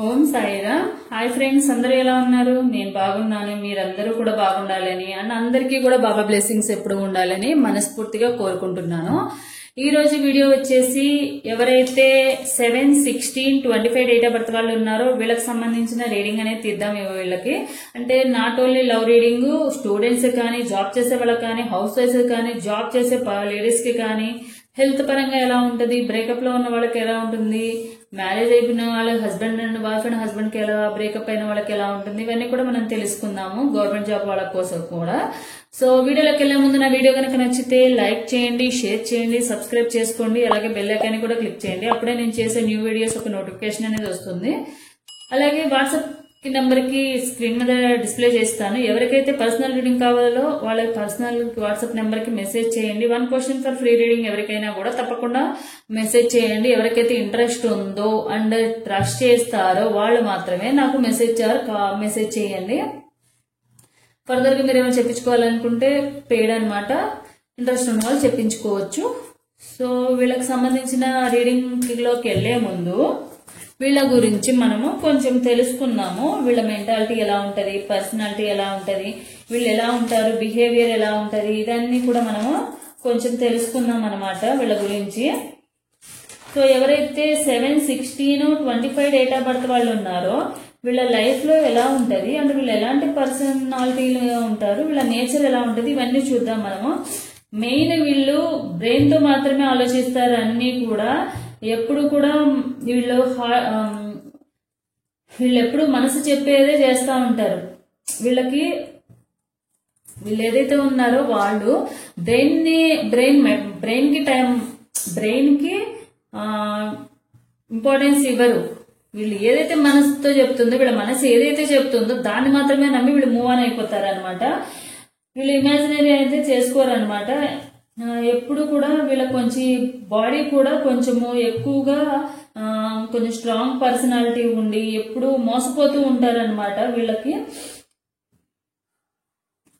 ఓం Sairam. Hi friends, అందరూ ఎలా ఉన్నారు? నేను బాగున్నాను. మీరందరూ కూడా బాగుండాలని అండ్ అందరికీ కూడా బాబా బ్లెస్సింగ్స్ ఎప్పుడు ఉండాలని మనస్ఫూర్తిగా కోరుకుంటున్నాను. ఈ రోజు వీడియో వచ్చేసి ఎవరైతే 7/16/25 డేట్ ఆఫ్ బర్త్ వాళ్ళు ఉన్నారో వీళ్ళకి సంబంధించిన రీడింగ్ అనేది తీద్దాం. వీళ్ళకి అంటే not only love reading, students కానీ, జాబ్ చేసే వాళ్ళకి కానీ, హౌస్ వైఫ్స్ కానీ, జాబ్ చేసే లేడీస్ కి కానీ, హెల్త్ పరంగా ఎలా ఉంటుంది, బ్రేకప్ లో ఉన్న వాళ్ళకి ఎలా ఉంటుంది, మ్యారేజ్ అయిపోయిన వాళ్ళకి husband and wife and husband కి ఎలా, బ్రేకప్ అయిన వాళ్ళకి ఎలా ఉంటుంది, ఇవన్నీ కూడా మనం తెలుసుకుందాము. గవర్నమెంట్ జాబ్ వాళ్ళ కోసం కూడా. సో వీడియోలోకి వెళ్లే ముందు నా వీడియో కనుక నచ్చితే లైక్ చేయండి, షేర్ చేయండి, సబ్స్క్రైబ్ చేసుకోండి, అలాగే బెల్ ఐకాన్ కూడా క్లిక్ చేయండి. అప్పుడే నేను చేసే న్యూ వీడియోస్ ఒక నోటిఫికేషన్ అనేది వస్తుంది. అలాగే వాట్సాప్ నెంబర్ కి స్క్రీన్ మీద డిస్ప్లే చేస్తాను. ఎవరికైతే పర్సనల్ రీడింగ్ కావాలో వాళ్ళ పర్సనల్ వాట్సాప్ నెంబర్ కి మెసేజ్ చేయండి. 1 క్వశ్చన్ ఫర్ ఫ్రీ రీడింగ్ ఎవరికైనా కూడా తప్పకుండా మెసేజ్ చేయండి. ఎవరికైతే ఇంట్రెస్ట్ ఉందో అండ్ ట్రస్ట్ చేస్తారో వాళ్ళు మాత్రమే నాకు మెసేజ్ చేయండి. ఫర్దర్ గా మీరు ఏమైనా చెప్పించుకోవాలనుకుంటే పెయిడ్ అనమాట. ఇంట్రెస్ట్ ఉన్న వాళ్ళు చెప్పించుకోవచ్చు. సో వీళ్ళకి సంబంధించిన రీడింగ్ లోకి వెళ్లే ముందు వీళ్ళ గురించి మనము కొంచెం తెలుసుకుందాము. వీళ్ళ మెంటాలిటీ ఎలా ఉంటది, పర్సనాలిటీ ఎలా ఉంటది, వీళ్ళు ఎలా ఉంటారు, బిహేవియర్ ఎలా ఉంటది, ఇదన్నీ కూడా మనము కొంచెం తెలుసుకుందాం అన్నమాట వీళ్ళ గురించి. సో ఎవరైతే 7/16/25 డేట్ ఆఫ్ బర్త్ వాళ్ళు ఉన్నారో వీళ్ళ లైఫ్ లో ఎలా ఉంటది అండ్ వీళ్ళు ఎలాంటి పర్సనాలిటీలుగా ఉంటారు, వీళ్ళ నేచర్ ఎలా ఉంటది, ఇవన్నీ చూద్దాం మనము. మెయిన్ వీళ్ళు బ్రెయిన్ తో మాత్రమే ఆలోచిస్తారు. అన్ని కూడా ఎప్పుడు కూడా వీళ్ళు ఎప్పుడు మనసు చెప్పేదే చేస్తూ ఉంటారు. వీళ్ళు ఏదైతే ఉన్నారో వాళ్ళు బ్రెయిన్ కి ఇంపార్టెన్స్ ఇవ్వరు. వీళ్ళు ఏదైతే మనసుతో చెప్తుందో, వీళ్ళ మనసు ఏదైతే చెప్తుందో దాన్ని మాత్రమే నమ్మి వీళ్ళు మూవ్ ఆన్ అయిపోతారు అనమాట. వీళ్ళు ఇమాజినరీ అయితే చేసుకోరు అనమాట. ఎప్పుడు కూడా వీళ్ళ కొంచెం బాడీ కూడా కొంచెము ఎక్కువగా కొంచెం స్ట్రాంగ్ పర్సనాలిటీ ఉండి ఎప్పుడు మోసపోతూ ఉంటారు అనమాట వీళ్ళకి.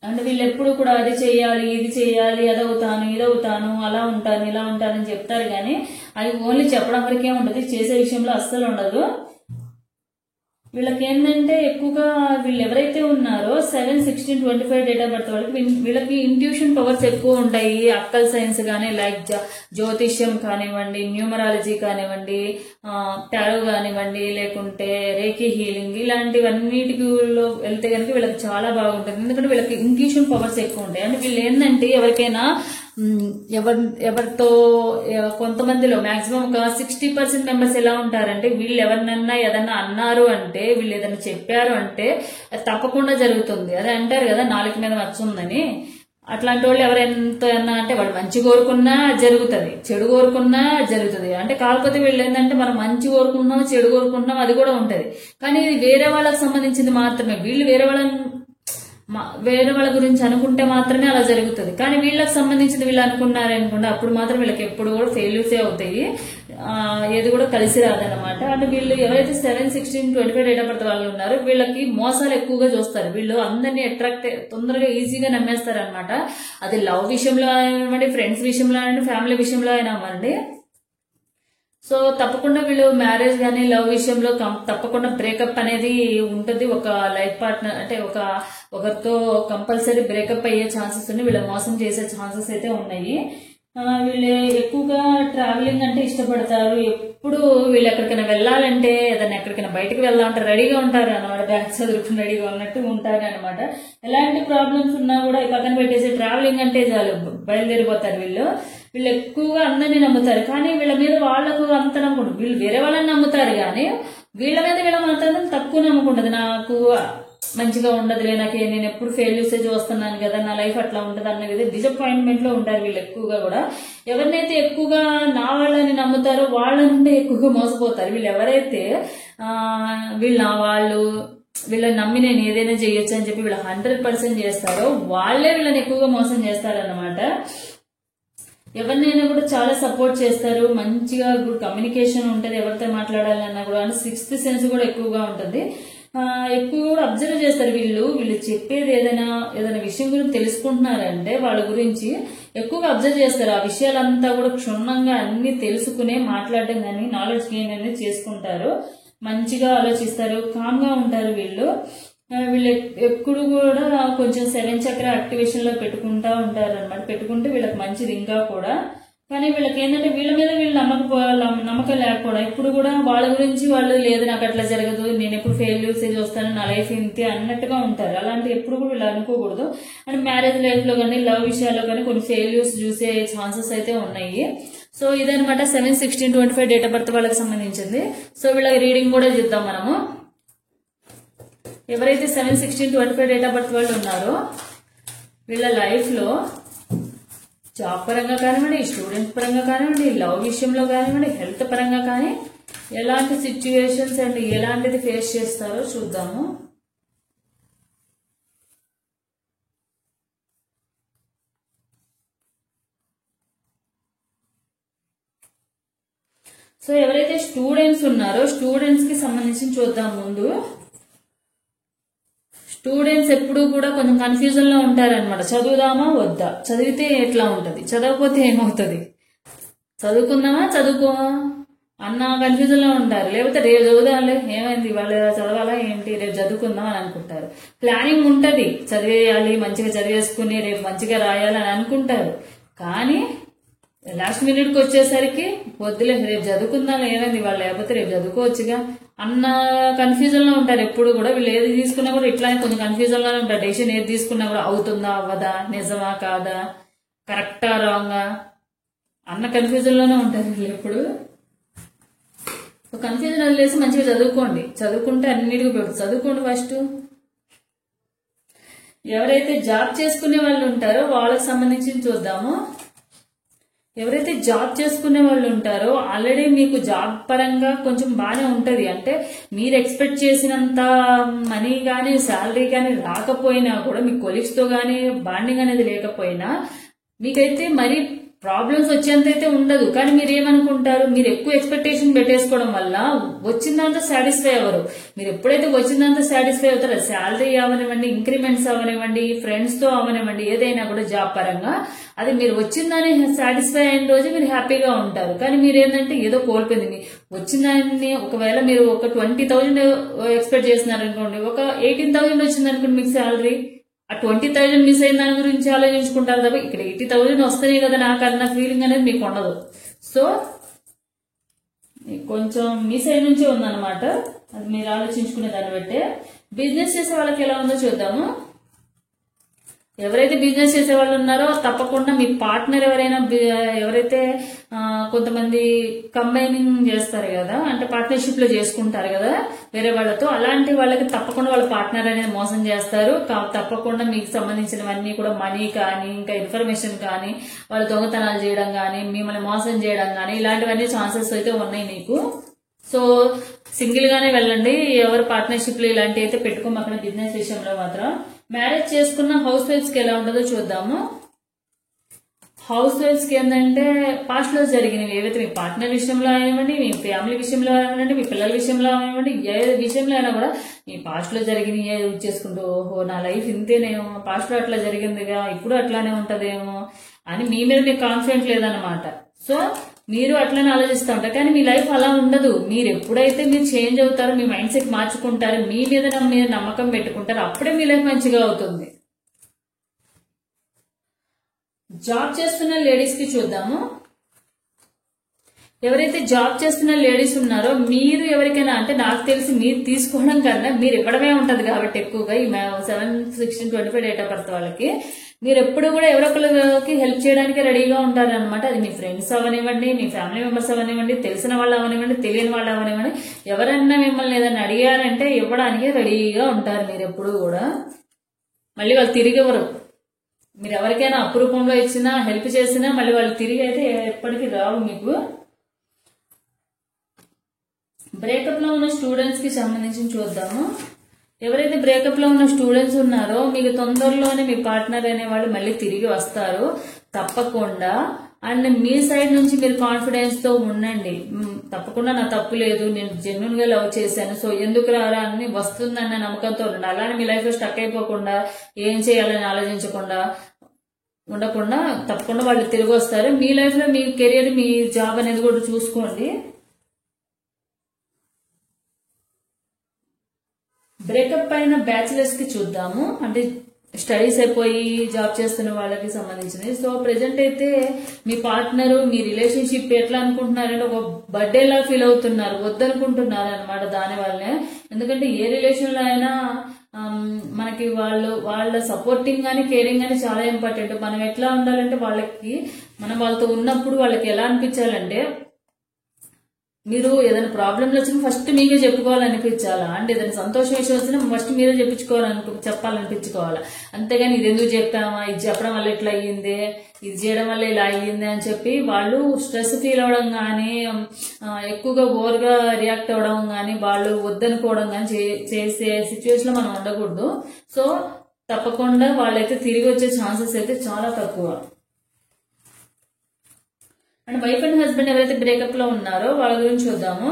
అంటే వీళ్ళు ఎప్పుడు కూడా అది చేయాలి, ఇది చేయాలి, అదవుతాను, ఇదవుతాను, అలా ఉంటాను, ఇలా ఉంటానని చెప్తారు కానీ అది ఓన్లీ చెప్పడం వరకే ఉంటుంది, చేసే విషయంలో అస్సలు ఉండదు. వీళ్ళకి ఏంటంటే ఎక్కువగా వీళ్ళు ఎవరైతే ఉన్నారో 7/16/25 డేట్ ఆఫ్ బర్త్ వాళ్ళకి వీళ్ళకి ఇంట్యూషన్ పవర్స్ ఎక్కువ ఉంటాయి. అక్కల్ సైన్స్ కానీ, లైక్ జ్యోతిష్యం కానివ్వండి, న్యూమరాలజీ కానివ్వండి, టారో కానివ్వండి, లేకుంటే రేకి హీలింగ్, ఇలాంటివన్నిటిలో వెళ్తే కనుక వీళ్ళకి చాలా బాగుంటుంది. ఎందుకంటే వీళ్ళకి ఇంట్యూషన్ పవర్స్ ఎక్కువ ఉంటాయి. అంటే వీళ్ళు ఏంటంటే ఎవరికైనా ఎవరితో కొంతమందిలో మాక్సిమం ఒక 60% మెంబర్స్ ఎలా ఉంటారంటే వీళ్ళు ఎవరినన్నా ఏదన్నా అన్నారు అంటే, వీళ్ళు ఏదన్నా చెప్పారు అంటే అది తప్పకుండా జరుగుతుంది. అదే అంటారు కదా, నాలుక మీద మచ్చ ఉందని. అట్లాంటి వాళ్ళు ఎవరెంతన్నా అంటే వాళ్ళు మంచి కోరుకున్నా జరుగుతుంది, చెడు కోరుకున్నా జరుగుతుంది. అంటే కాకపోతే వీళ్ళు ఏంటంటే మనం మంచి కోరుకుంటున్నాం, చెడు కోరుకుంటున్నాం, అది కూడా ఉంటది. కానీ ఇది వేరే వాళ్ళకి సంబంధించింది మాత్రమే. వీళ్ళు వేరే వాళ్ళ గురించి అనుకుంటే మాత్రమే అలా జరుగుతుంది. కానీ వీళ్ళకి సంబంధించింది వీళ్ళు అనుకున్నారనుకుంటే అప్పుడు మాత్రం వీళ్ళకి ఎప్పుడు కూడా ఫెయిల్యూర్సే అవుతాయి, ఏది కూడా కలిసి రాదనమాట. అంటే వీళ్ళు ఎవరైతే 7/16/25 డేట్ ఆఫ్ బర్త్ వాళ్ళు ఉన్నారో వీళ్ళకి మోసాలు ఎక్కువగా చూస్తారు. వీళ్ళు అందరినీ తొందరగా ఈజీగా నమ్మేస్తారు అనమాట. అది లవ్ విషయంలో అవ్వండి, ఫ్రెండ్స్ విషయంలో అవ్వండి, ఫ్యామిలీ విషయంలో అయినా అవ్వండి. సో తప్పకుండా వీళ్ళు మ్యారేజ్ కానీ లవ్ విషయంలో తప్పకుండా బ్రేకప్ అనేది ఉంటుంది. ఒక లైఫ్ పార్ట్నర్ అంటే ఒకరితో కంపల్సరీ బ్రేకప్ అయ్యే ఛాన్సెస్ ఉన్నాయి. వీళ్ళు మోసం చేసే ఛాన్సెస్ అయితే ఉన్నాయి. వీళ్ళు ఎక్కువగా ట్రావెలింగ్ అంటే ఇష్టపడతారు. ఎప్పుడు వీళ్ళు ఎక్కడికైనా వెళ్ళాలంటే, ఏదైనా ఎక్కడికైనా బయటకు వెళ్ళాలంటే రెడీగా ఉంటారు అనమాట. బ్యాగ్స్ చదువుకుని రెడీగా ఉన్నట్టు ఉంటారు అనమాట. ఎలాంటి ప్రాబ్లమ్స్ ఉన్నా కూడా పక్కన పెట్టేసి ట్రావెలింగ్ అంటే చాలు బయలుదేరిపోతారు. వీళ్ళు ఎక్కువగా అందరినీ నమ్ముతారు. కానీ వీళ్ళ మీద వాళ్ళకు అంత నమ్మకం, వీళ్ళు వేరే వాళ్ళని నమ్ముతారు కానీ వీళ్ళ మీద వీళ్ళ మాత్రం తక్కువ నమ్మకుంటది. నాకు మంచిగా ఉండదులే, నేను ఎప్పుడు ఫెయిల్యూర్స్ చూస్తున్నాను కదా, నా లైఫ్ అట్లా ఉంటుంది అన్నది డిసప్పాయింట్మెంట్ లో ఉంటారు వీళ్ళు ఎక్కువగా కూడా. ఎవరినైతే ఎక్కువగా నా వాళ్ళని నమ్ముతారో వాళ్ళ నుండి ఎక్కువగా మోసపోతారు. వీళ్ళు ఎవరైతే వీళ్ళని నమ్మి నేను ఏదైనా చేయొచ్చు అని చెప్పి వీళ్ళు 100% చేస్తారో వాళ్ళే వీళ్ళని ఎక్కువగా మోసం చేస్తారన్నమాట. ఎవరినైనా కూడా చాలా సపోర్ట్ చేస్తారు. మంచిగా గుడ్ కమ్యూనికేషన్ ఉంటుంది. ఎవరితో మాట్లాడాలన్నా కూడా 6th సెన్స్ కూడా ఎక్కువగా ఉంటుంది. ఎక్కువ కూడా అబ్జర్వ్ చేస్తారు. వీళ్ళు చెప్పేది ఏదైనా విషయం గురించి తెలుసుకుంటున్నారంటే వాళ్ళ గురించి ఎక్కువగా అబ్జర్వ్ చేస్తారు. ఆ విషయాలంతా కూడా క్షుణ్ణంగా అన్ని తెలుసుకునే మాట్లాడడం కానీ నాలెడ్జ్ గెయిన్ అనేది చేసుకుంటారు. మంచిగా ఆలోచిస్తారు, కామ్గా ఉంటారు వీళ్ళు. వీళ్ళు ఎప్పుడు కూడా కొంచెం 7 చక్ర యాక్టివేషన్ లో పెట్టుకుంటా ఉంటారు అనమాట. పెట్టుకుంటే వీళ్ళకి మంచిది ఇంకా కూడా. కానీ వీళ్ళకి ఏంటంటే వీళ్ళ మీద వీళ్ళు నమ్మకం లేకపోవడం, ఇప్పుడు కూడా వాళ్ళ గురించి వాళ్ళు లేదు నాకు అట్లా జరగదు, నేను ఎప్పుడు ఫెయిల్యూర్స్ చూస్తాను, నా లైఫ్ ఇంతే అన్నట్టుగా ఉంటారు. అలాంటి ఎప్పుడు కూడా వీళ్ళు అనుకోకూడదు. అండ్ మ్యారేజ్ లైఫ్ లో కానీ లవ్ విషయాల్లో కానీ కొన్ని ఫెయిల్యూర్స్ చూసే ఛాన్సెస్ అయితే ఉన్నాయి. సో ఇదనమాట 7/16/25 డేట్ ఆఫ్ బర్త్ వాళ్ళకి సంబంధించింది. సో వీళ్ళకి రీడింగ్ కూడా చూద్దాం మనము. ఎవరైతే 7/16/25 డేట్ ఆఫ్ బర్త్ వాళ్ళు ఉన్నారో వీళ్ళ లైఫ్ లో జాబ్ పరంగా కానివ్వండి, స్టూడెంట్స్ పరంగా కానివ్వండి, లవ్ విషయంలో కానివ్వండి, హెల్త్ పరంగా కానీ ఎలాంటి సిచ్యువేషన్స్ అండ్ ఎలాంటిది ఫేస్ చేస్తారో చూద్దాము. సో ఎవరైతే స్టూడెంట్స్ ఉన్నారో స్టూడెంట్స్ కి సంబంధించి చూద్దాం. ముందు స్టూడెంట్స్ ఎప్పుడు కూడా కొంచెం కన్ఫ్యూజన్ లో ఉంటారనమాట. చదువుదామా వద్దా, చదివితే ఎట్లా ఉంటది, చదవకపోతే ఏమవుతుంది, చదువుకుందామా చదువుకోమా అన్న కన్ఫ్యూజన్ లో ఉంటారు. లేకపోతే రేపు చదువుదాంలే, ఏమైంది వాళ్ళు చదవాలా ఏంటి, రేపు చదువుకుందాం అని అనుకుంటారు. ప్లానింగ్ ఉంటది, చదివేయాలి, మంచిగా చదివేసుకుని రేపు మంచిగా రాయాలని అనుకుంటారు. కానీ లాస్ట్ మినిట్ కి వచ్చేసరికి వద్దులే రేపు చదువుకుందాం, ఏమైంది వాళ్ళు లేకపోతే రేపు చదువుకోవచ్చుగా అన్న కన్ఫ్యూజన్ లో ఉంటారు ఎప్పుడు కూడా. వీళ్ళు ఏది తీసుకున్నా కూడా ఇట్లానే కొంచెం కన్ఫ్యూజన్ లోనే ఉంటారు. డెసిషన్ ఏది తీసుకున్నా కూడా అవుతుందా అవ్వదా, నిజమా కాదా, కరెక్టా రాంగా అన్న కన్ఫ్యూజన్ లోనే ఉంటారు వీళ్ళు ఎప్పుడు. కన్ఫ్యూజన్ వదిలేసి మంచిగా చదువుకోండి, చదువుకుంటే అన్నిటికీ పెడుతుంది, చదువుకోండి ఫస్ట్. ఎవరైతే జాబ్ చేసుకునే వాళ్ళు ఉంటారో వాళ్ళకి సంబంధించి చూద్దాము. ఎవరైతే జాబ్ చేసుకునే వాళ్ళు ఉంటారో ఆల్రెడీ మీకు జాబ్ పరంగా కొంచెం బాగానే ఉంటది. అంటే మీరు ఎక్స్పెక్ట్ చేసినంత మనీ కానీ శాలరీ కానీ రాకపోయినా కూడా, మీ కొలీగ్స్ తో కానీ బాండింగ్ అనేది లేకపోయినా మీకైతే మరి ప్రాబ్లమ్స్ వచ్చేంత అయితే ఉండదు. కానీ మీరు ఏమనుకుంటారు, మీరు ఎక్కువ ఎక్స్పెక్టేషన్ పెట్టేసుకోవడం వల్ల వచ్చిన దాంతో సాటిస్ఫై అవ్వరు. మీరు ఎప్పుడైతే వచ్చిన దాంతో సాటిస్ఫై అవుతారో, శాలరీ అవనివ్వండి, ఇంక్రిమెంట్స్ అవనివ్వండి, ఫ్రెండ్స్ తో అవనివ్వండి, ఏదైనా కూడా జాబ్ పరంగా అది మీరు వచ్చిందని సాటిస్ఫై అయిన రోజు మీరు హ్యాపీగా ఉంటారు. కానీ మీరు ఏంటంటే ఏదో కోల్పోయింది, వచ్చిందాన్ని ఒకవేళ మీరు ఒక 20,000 ఎక్స్పెక్ట్ చేస్తున్నారు అనుకోండి, ఒక 18,000 వచ్చింది అనుకోండి మీకు శాలరీ, ఆ 20,000 మిస్ అయిన దాని గురించి ఆలోచించుకుంటారు తప్ప ఇక్కడ 80,000 వస్తున్నాయి కదా నాకన్న ఫీలింగ్ అనేది మీకు ఉండదు. సో కొంచెం మిస్ అయిన నుంచే ఉందన్నమాట, అది మీరు ఆలోచించుకునే దాన్ని బట్టే. బిజినెస్ చేసే వాళ్ళకి ఎలా ఉందో చూద్దాము. ఎవరైతే బిజినెస్ చేసే వాళ్ళు ఉన్నారో తప్పకుండా మీ పార్ట్నర్ ఎవరైతే కొంతమంది కంబైనింగ్ చేస్తారు కదా, అంటే పార్ట్నర్షిప్ లో చేసుకుంటారు కదా వేరే వాళ్ళతో, అలాంటి వాళ్ళకి తప్పకుండా వాళ్ళ పార్ట్నర్ అనేది మోసం చేస్తారు. తప్పకుండా మీకు సంబంధించినవన్నీ కూడా మనీ కానీ ఇంకా ఇన్ఫర్మేషన్ కానీ వాళ్ళు దొంగతనాలు చేయడం కానీ మిమ్మల్ని మోసం చేయడం కానీ ఇలాంటివన్నీ ఛాన్సెస్ అయితే ఉన్నాయి మీకు. సో సింగిల్ గానే వెళ్ళండి, ఎవరు పార్ట్నర్షిప్ లో ఇలాంటివి అయితే పెట్టుకోమాకండి బిజినెస్ విషయంలో మాత్రం. మ్యారేజ్ చేసుకున్న హౌస్ వైఫ్స్ కి ఎలా ఉంటుందో చూద్దాము. హౌస్ వైఫ్స్ కి ఏంటంటే పాస్ట్ లో జరిగినవి ఏవైతే మీ పార్ట్నర్ విషయంలో అయివ్వండి, మీ ఫ్యామిలీ విషయంలో అయివ్వండి, మీ పిల్లల విషయంలో అయివ్వండి, ఏ విషయంలో అయినా కూడా మీ పాస్ట్ లో జరిగినవి యూజ్ చేసుకుంటూ ఓహో నా లైఫ్ ఇంతేనేమో, పాస్ట్ లో అట్లా జరిగిందిగా ఇప్పుడు అట్లానే ఉంటదేమో అని మీ మీద మీకు కాన్ఫిడెంట్ లేదన్నమాట. సో మీరు అట్లనే ఆలోచిస్తూ ఉంటారు, కానీ మీ లైఫ్ అలా ఉండదు. మీరు ఎప్పుడైతే మీరు చేంజ్ అవుతారో, మీ మైండ్ సెట్ మార్చుకుంటారు, మీ మీద నమ్మకం పెట్టుకుంటారు, అప్పుడే మీ లైఫ్ మంచిగా అవుతుంది. జాబ్ చేస్తున్న లేడీస్ కి చూద్దాము. ఎవరైతే జాబ్ చేస్తున్న లేడీస్ ఉన్నారో మీరు ఎవరికైనా, అంటే నాకు తెలిసి మీరు తీసుకోవడం కన్నా మీరు ఇవ్వడమే ఉంటది కాబట్టి ఎక్కువగా ఈ 7/16/25 డేట్ ఆఫ్ బర్త్ వాళ్ళకి మీరు ఎప్పుడు కూడా ఎవరొకరికి హెల్ప్ చేయడానికి రెడీగా ఉంటారనమాట. అది మీ ఫ్రెండ్స్ అవనివ్వండి, మీ ఫ్యామిలీ మెంబర్స్ అవనివ్వండి, తెలిసిన వాళ్ళు అవనివ్వండి, తెలియని వాళ్ళు అవనివ్వండి, ఎవరన్నా మిమ్మల్ని ఏదైనా అడిగారంటే ఇవ్వడానికి రెడీగా ఉంటారు మీరు ఎప్పుడు కూడా. మళ్ళీ వాళ్ళు తిరిగి ఇవ్వరు. మీరు ఎవరికైనా అపురూపంలో ఇచ్చినా హెల్ప్ చేసినా మళ్ళీ వాళ్ళు తిరిగి అయితే ఎప్పటికీ రావు మీకు. బ్రేకప్ లో ఉన్న స్టూడెంట్స్ కి సంబంధించి చూద్దాము. ఎవరైతే బ్రేకప్ లో ఉన్న స్టూడెంట్స్ ఉన్నారో మీకు తొందరలోనే మీ పార్ట్నర్ అనే వాళ్ళు మళ్ళీ తిరిగి వస్తారు తప్పకుండా. అండ్ మీ సైడ్ నుంచి మీరు కాన్ఫిడెన్స్ తో ఉండండి, తప్పకుండా నా తప్పు లేదు, నేను జెన్యున్ గా లవ్ చేశాను, సో ఎందుకు రారా అని వస్తుందన్న నమ్మకంతో ఉండండి. అలానే మీ లైఫ్ లో స్టక్ అయిపోకుండా ఏం చేయాలని ఆలోచించకుండా ఉండకుండా తప్పకుండా వాళ్ళు తిరిగి వస్తారు. మీ లైఫ్ లో మీ కెరియర్, మీ జాబ్ అనేది కూడా చూసుకోండి. బ్రేకప్ అయిన బ్యాచిలర్స్ కి చూద్దాము, అంటే స్టడీస్ అయిపోయి జాబ్ చేస్తున్న వాళ్ళకి సంబంధించింది. సో ప్రెసెంట్ అయితే మీ పార్ట్నర్ మీ రిలేషన్షిప్ ఎట్లా అనుకుంటున్నారంటే ఒక బర్త్డే లా ఫీల్ అవుతున్నారు, వద్దనుకుంటున్నారు అనమాట దాని వల్లనే. ఎందుకంటే ఏ రిలేషన్ లో అయినా మనకి వాళ్ళ సపోర్టింగ్ గానీ కేరింగ్ గానీ చాలా ఇంపార్టెంట్. మనం ఎట్లా ఉండాలంటే మనం వాళ్ళతో ఉన్నప్పుడు వాళ్ళకి ఎలా అనిపించాలంటే, మీరు ఏదైనా ప్రాబ్లంలు వచ్చినా ఫస్ట్ మీకే చెప్పుకోవాలనిపించాలా, అంటే ఏదైనా సంతోషం విషయం వచ్చినా ఫస్ట్ మీరే చెప్పాలనిపించుకోవాలా. అంతేగాని ఇది ఎందుకు చెప్పామా, ఇది చెప్పడం వల్ల ఇట్లా అయ్యింది, ఇది చేయడం వల్ల ఇలా అయ్యింది అని చెప్పి వాళ్ళు స్ట్రెస్ ఫీల్ అవడం కానీ, ఎక్కువగా ఓవర్గా రియాక్ట్ అవ్వడం కానీ, వాళ్ళు వద్దనుకోవడం కానీ చేసే సిచ్యువేషన్ లో మనం ఉండకూడదు. సో తప్పకుండా వాళ్ళైతే తిరిగి వచ్చే ఛాన్సెస్ అయితే చాలా తక్కువ. అండ్ వైఫ్ అండ్ హస్బెండ్ ఎవరైతే బ్రేకప్ లో ఉన్నారో వాళ్ళ గురించి చూద్దాము.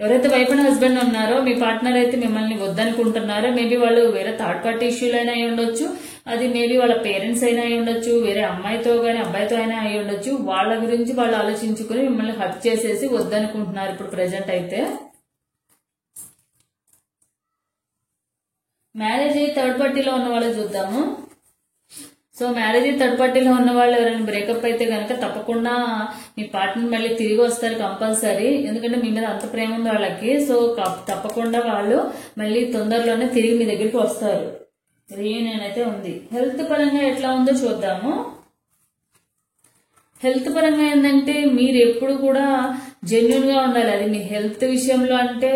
ఎవరైతే వైఫ్ అండ్ హస్బెండ్ ఉన్నారో మీ పార్ట్నర్ అయితే మిమ్మల్ని వద్దనుకుంటున్నారో, మేబీ వాళ్ళు వేరే థర్డ్ పార్టీ ఇష్యూలు అయినా అయి ఉండొచ్చు, అది మేబీ వాళ్ళ పేరెంట్స్ అయినా అయి ఉండొచ్చు, వేరే అమ్మాయితో గానీ అబ్బాయితో అయినా అయి ఉండొచ్చు. వాళ్ళ గురించి వాళ్ళు ఆలోచించుకుని మిమ్మల్ని హర్ట్ చేసేసి వద్దనుకుంటున్నారు ఇప్పుడు ప్రెసెంట్ అయితే. మ్యారేజ్ అయ్యి థర్డ్ పార్టీలో ఉన్న వాళ్ళు చూద్దాము. సో మ్యారేజ్ థర్డ్ పార్టీలో ఉన్న వాళ్ళు ఎవరైనా బ్రేకప్ అయితే కనుక తప్పకుండా మీ పార్ట్నర్ మళ్ళీ తిరిగి వస్తారు కంపల్సరీ, ఎందుకంటే మీ మీద అంత ప్రేమ ఉంది వాళ్ళకి. సో తప్పకుండా వాళ్ళు మళ్ళీ తొందరలోనే తిరిగి మీ దగ్గరికి వస్తారు. రీయూనియన్ అయితే ఉంది. హెల్త్ పరంగా ఎట్లా ఉందో చూద్దాము. హెల్త్ పరంగా ఏంటంటే మీరు ఎప్పుడు కూడా జెన్యున్ గా ఉండాలి. అది మీ హెల్త్ విషయంలో అంటే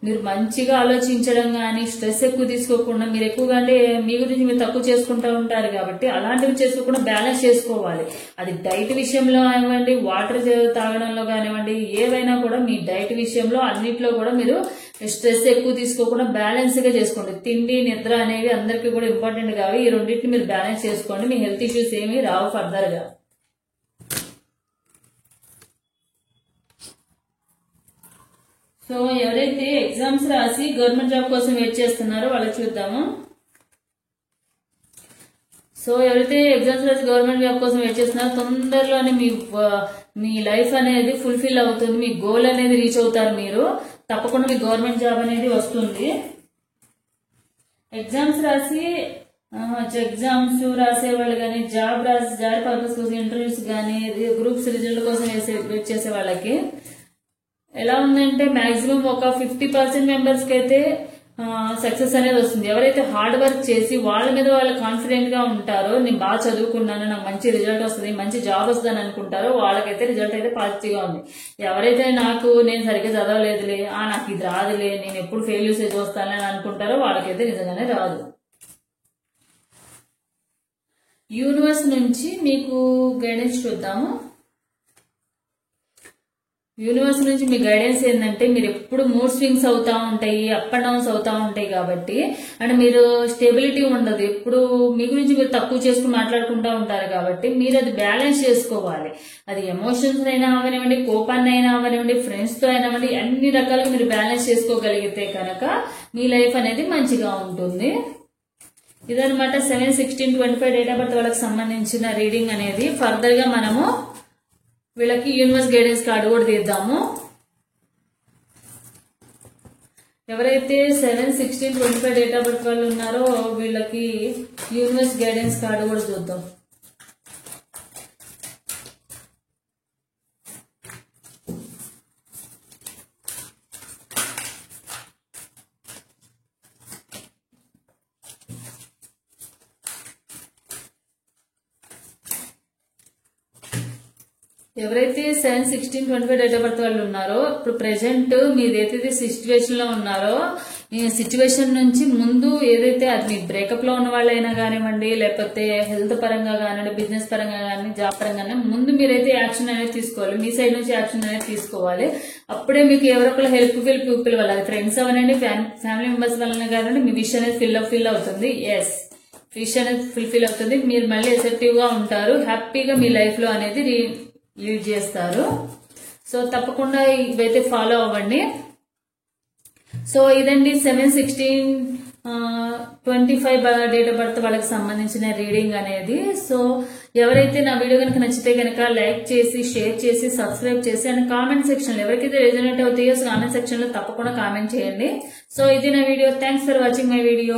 మీరు మంచిగా ఆలోచించడం కానీ, స్ట్రెస్ ఎక్కువ తీసుకోకుండా, మీరు ఎక్కువగా అంటే మీ గురించి మీరు తక్కువ చేసుకుంటూ ఉంటారు కాబట్టి అలాంటివి చేసుకోకుండా బ్యాలెన్స్ చేసుకోవాలి. అది డైట్ విషయంలో కానివ్వండి, వాటర్ తాగడంలో కానివ్వండి, ఏవైనా కూడా మీ డైట్ విషయంలో అన్నిట్లో కూడా మీరు స్ట్రెస్ ఎక్కువ తీసుకోకుండా బ్యాలెన్స్ గా చేసుకోండి. తిండి నిద్ర అనేవి అందరికీ కూడా ఇంపార్టెంట్ కావు. ఈ రెండింటిని మీరు బ్యాలెన్స్ చేసుకోండి, మీ హెల్త్ ఇష్యూస్ ఏమీ రావు ఫర్దర్ గా. సో ఎవరైతే ఎగ్జామ్స్ రాసి గవర్నమెంట్ జాబ్ కోసం వెయిట్ చేస్తున్నారో వాళ్ళకి చూద్దాము. సో ఎవరైతే ఎగ్జామ్స్ రాసి గవర్నమెంట్ జాబ్ కోసం వెయిట్ చేస్తున్నారో తొందరలోనే మీ లైఫ్ అనేది ఫుల్ఫిల్ అవుతుంది, మీ గోల్ అనేది రీచ్ అవుతారు. మీరు తప్పకుండా మీ గవర్నమెంట్ జాబ్ అనేది వస్తుంది. ఎగ్జామ్స్ రాసే వాళ్ళు కానీ, జాబ్ పర్పస్ కోసం ఇంటర్వ్యూస్ కానీ, గ్రూప్స్ రిజల్ట్ కోసం వెయిట్ చేసే వాళ్ళకి ఎలా ఉందంటే మాక్సిమం ఒక 50% మెంబర్స్ కి అయితే సక్సెస్ అనేది వస్తుంది. ఎవరైతే హార్డ్ వర్క్ చేసి వాళ్ళ మీద వాళ్ళు కాన్ఫిడెంట్ గా ఉంటారో, నేను బాగా చదువుకున్నాను, నాకు మంచి రిజల్ట్ వస్తుంది, మంచి జాబ్ వస్తుందని అనుకుంటారో వాళ్ళకైతే రిజల్ట్ అయితే పాజిటివ్ గా ఉంది. ఎవరైతే నేను సరిగ్గా చదవలేదులే, నాకు ఇది రాదులే, నేను ఎప్పుడు ఫెయిల్యూర్స్ చూస్తానని అనుకుంటారో వాళ్ళకైతే నిజంగానే రాదు. యూనివర్స్ నుంచి మీకు గైడెన్స్ చూద్దాము. యూనివర్స్ నుంచి మీ గైడెన్స్ ఏంటంటే, మీరు ఎప్పుడు మూడ్ స్వింగ్స్ అవుతా ఉంటాయి, అప్ అండ్ డౌన్స్ అవుతా ఉంటాయి కాబట్టి, అండ్ మీరు స్టెబిలిటీ ఉండదు, ఎప్పుడు మీ గురించి మీరు తక్కువ చేసుకుని మాట్లాడుకుంటూ ఉంటారు కాబట్టి మీరు అది బ్యాలెన్స్ చేసుకోవాలి. అది ఎమోషన్స్ అయినా అవనివ్వండి, కోపాన్ని అయినా అవనివ్వండి, ఫ్రెండ్స్ తో అయినా అవ్వండి, అన్ని రకాలుగా మీరు బ్యాలెన్స్ చేసుకోగలిగితే కనుక మీ లైఫ్ అనేది మంచిగా ఉంటుంది. ఇదనమాట 7/16/25 డేట్ ఆఫ్ బర్త్ వాళ్ళకి సంబంధించిన రీడింగ్ అనేది. ఫర్దర్ గా మనము వీళ్ళకి యూనివర్స్ గైడెన్స్ కార్డు కూడా తీద్దాము. ఎవరైతే 7/16/25 డేట్ ఆఫ్ బర్త్ వాళ్ళు ఉన్నారో వీళ్ళకి యూనివర్స్ గైడెన్స్ కార్డు కూడా చూద్దాం. ఎవరైతే 7/16/25 డేట్ ఆఫ్ బర్త్ వాళ్ళు ఉన్నారో ఇప్పుడు ప్రెసెంట్ మీరు ఏదైతే సిచ్యువేషన్ లో ఉన్నారో ఈ సిచ్యువేషన్ నుంచి ముందు ఏదైతే అది మీ బ్రేకప్ లో ఉన్న వాళ్ళైనా కానివ్వండి, లేకపోతే హెల్త్ పరంగా కానివ్వండి, బిజినెస్ పరంగా కానీ, జాబ్ పరంగా ముందు మీరైతే యాక్షన్ అనేది తీసుకోవాలి. మీ సైడ్ నుంచి యాక్షన్ అనేది తీసుకోవాలి. అప్పుడే మీకు ఎవరొకరు హెల్ప్ఫుల్ పీపుల్ వల్ల, అది ఫ్రెండ్స్ అవనండి, ఫ్యామిలీ మెంబర్స్ వల్ల కానివ్వండి, మీ విష్ అనేది ఫిల్ అవుతుంది. ఎస్, విష్ అనేది ఫుల్ఫిల్ అవుతుంది. మీరు మళ్ళీ ఎసెప్టివ్ గా ఉంటారు, హ్యాపీగా మీ లైఫ్ లో అనేది లీడ్ చేస్తారు. సో తప్పకుండా ఇవైతే ఫాలో అవ్వండి. సో ఇదండి 7/16 25 డేట్ ఆఫ్ బర్త్ వాళ్ళకి సంబంధించిన రీడింగ్ అనేది. సో ఎవరైతే నా వీడియో కనుక నచ్చితే కనుక లైక్ చేసి షేర్ చేసి సబ్స్క్రైబ్ చేసి అండ్ కామెంట్ సెక్షన్ లో ఎవరికైతే రెజొనేట్ అవుతాయో కామెంట్ సెక్షన్ లో తప్పకుండా కామెంట్ చేయండి. సో ఇది నా video. Thanks for watching my video.